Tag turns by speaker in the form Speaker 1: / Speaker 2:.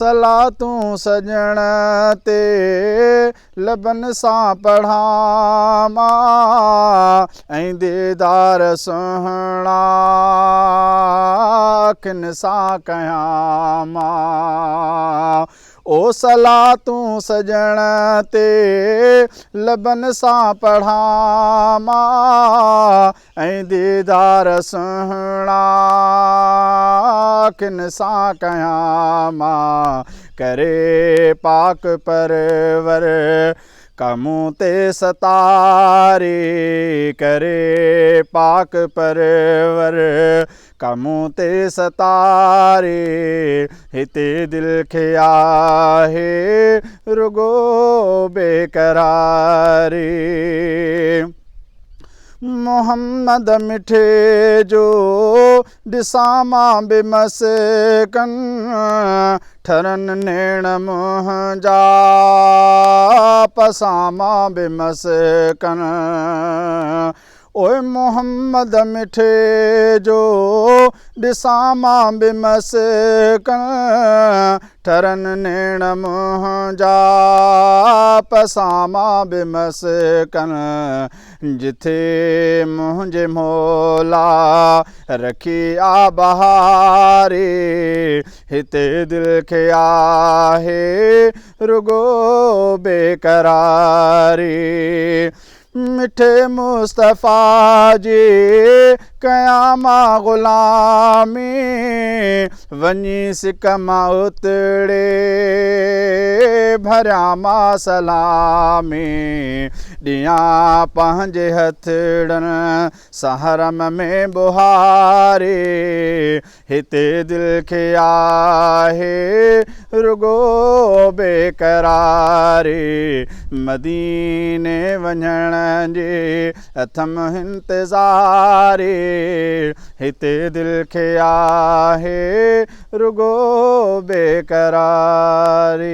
Speaker 1: सलातूं सजण ते लबन सां पढ़ामां ऐं दीदार सुहिणा अखियुनि सां कयां मां। ओ सलातूं सजण ते लबन सां पढ़ामां ऐं दीदार सुहिणा अखियुनि सां कयां मां। करे पाक परवर कमूं ते सतारे, करे पाक परवर कमूं ते सतारे, हिते दिलि खे आहे रुगो बेकरारी। मोहम्मद मिठे जो ॾिसां मां बेमस्कन, ठरनि नेण मुंहिंजा पसां मां बेमस्कन। ओए मोहम्मद मिठे जो ॾिसां मां बेमस्कन, ठरनि नेण मुंहिंजा पसां मां बेमस्कन। जिथे मुंहिंजे मौला रखी आ बहारे, हिते दिलि खे आहे रुगो बेकरारी। मिठे मुस्तफ़ा जी कयां मां ग़ुलामी, वञी सिक मां उतड़े भरियां मां सलामी। ॾियां पंहिंजे हथड़नि सां हरम में बुहारे, हिते दिलि खे आहे रुगो बेकरारी। मदीने वञण जे अथमि इंतिज़ारे, हिते दिलि खे आहे रुगो बेकरारी।